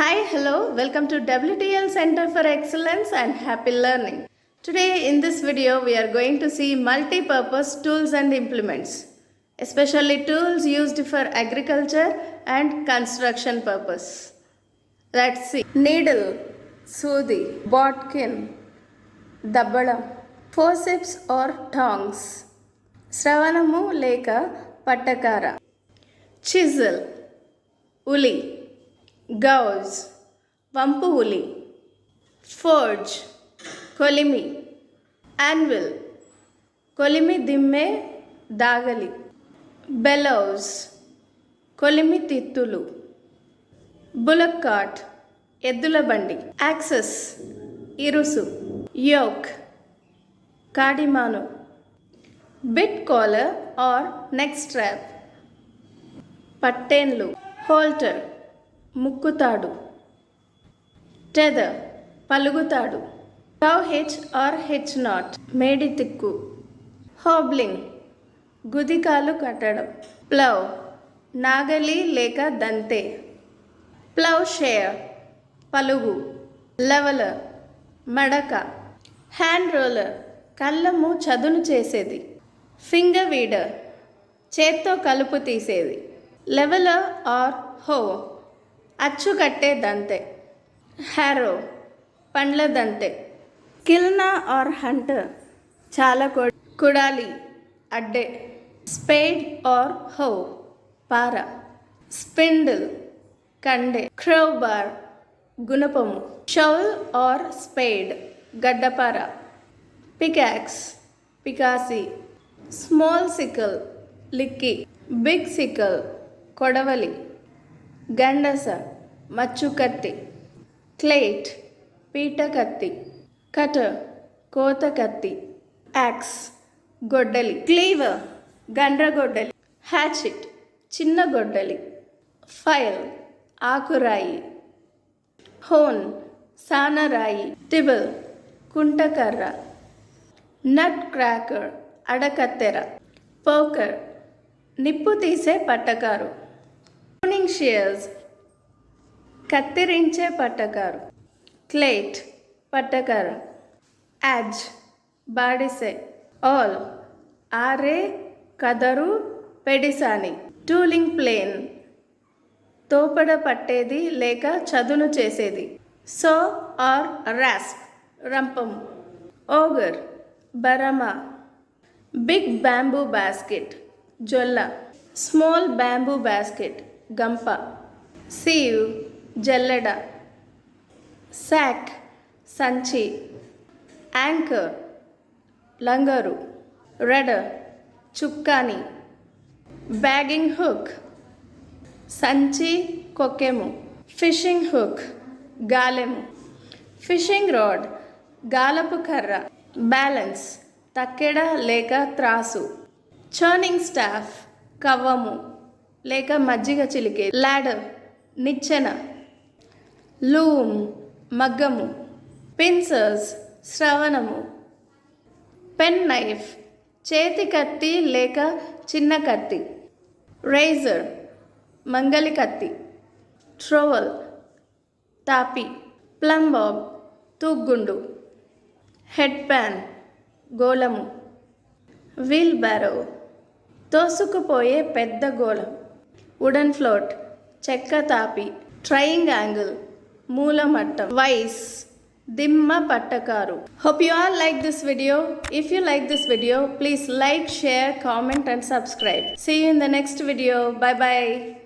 Hi, hello, welcome to WTL Center for Excellence and Happy Learning. Today in this video we are going to see multi-purpose tools and implements, especially tools used for agriculture and construction purpose. Let's see. Needle, sudi, bodkin, dabbalam, forceps or tongs, శ్రవణము లేక పట్టకార, chisel, uli, gouge వంపు ఉలి, forge కొలిమి, anvil కొలిమి దిమ్మె దాగలి, bellows కొలిమి తిత్తులు, బులక్ కార్ట్ ఎద్దుల బండి, యాక్సెస్ ఇరుసు, యోక్ కాడిమాను, bit collar or neck strap, పట్టేన్లు, హోల్టర్ ముక్కుతాడు, టెదర్ పలుగుతాడు, tow H or H knot మేడి తిక్కు, హోబ్లింగ్ గుదికాలు కట్టడం, ప్లవ్ నాగలి లేక దంతే, ప్లవ్ షేర్ పలుగు, లెవలర్ మడక, హ్యాండ్ రోలర్ కళ్ళము చదును చేసేది, ఫింగర్ వీడర్ చేత్తో కలుపు తీసేది, లెవలర్ ఆర్ హో అచ్చు కట్టే దంతే, హ్యారో పండ్ల దంతే, కిల్నా ఆర్ హంటర్ చాలా కుడాలి అడ్డే, స్పేడ్ ఆర్ హో పార, స్పిండిల్ కండే, క్రోబార్ గుణపము, షౌల్ ఆర్ స్పేడ్ గడ్డపార, పికాక్స్ పికాసి, స్మాల్ సికల్ లిక్కి, బిగ్ సికల్ కొడవలి, గండస మచ్చుకత్తి, క్లేట్ పీటకత్తి, కటర్ కోత కత్తి, యాక్స్ గొడ్డలి, క్లీవర్ గండ్రగొడ్డలి, హ్యాచిట్ చిన్న గొడ్డలి, ఫైల్ ఆకురాయి, హోన్ సానరాయి, టిబుల్ కుంటకర్ర, నట్ క్రాకర్ అడకత్తెర, పోకర్ నిప్పు తీసే పట్టకారు, ప్రూనింగ్ షియర్స్ కత్తిరించే పట్టకారు, క్లేట్ పట్టకారు, యాజ్ బాడిసె, ఆల్ ఆరే కదరు పెడిసాని, టూలింగ్ ప్లేన్ తోపడ పట్టేది లేక చదును చేసేది, సో ఆర్ రాస్ప్ రంపము, ఓగర్ బరమా, బిగ్ బ్యాంబూ బాస్కెట్ జొల్ల, స్మాల్ బ్యాంబూ బాస్కెట్ గంప, సీవ్ జల్లెడ, సాక్ సంచి, యాంకర్ లంగరు, రడర్ చుక్కాని, బ్యాగింగ్ హుక్ సంచి కొక్కెము, ఫిషింగ్ హుక్ గాలెము, ఫిషింగ్ రాడ్ గాలపు కర్ర, బ్యాలెన్స్ తక్కెడ లేక త్రాసు, చర్నింగ్ స్టాఫ్ కవ్వము లేక మజ్జిగ చిలికే, లాడర్ నిచ్చెన, లూమ్ మగ్గము, పిన్సర్స్ శ్రవణము, పెన్ నైఫ్ చేతి కత్తి లేక చిన్న కత్తి, రేజర్ మంగలి కత్తి, ట్రోవల్ తాపి, ప్లంబాబ్ తూగ్గుండు, హెడ్ ప్యాన్ గోళము, వీల్ బ్యారో తోసుకుపోయే పెద్ద గోళం, వుడెన్ ఫ్లోట్ చెక్క తాపి, ట్రయింగ్ యాంగిల్ మూలమట్టం, వైస్ దిమ్మ పట్టకారు. Hope you all like this video. If you like this video, please like, share, comment and subscribe. See you in the next video. Bye bye.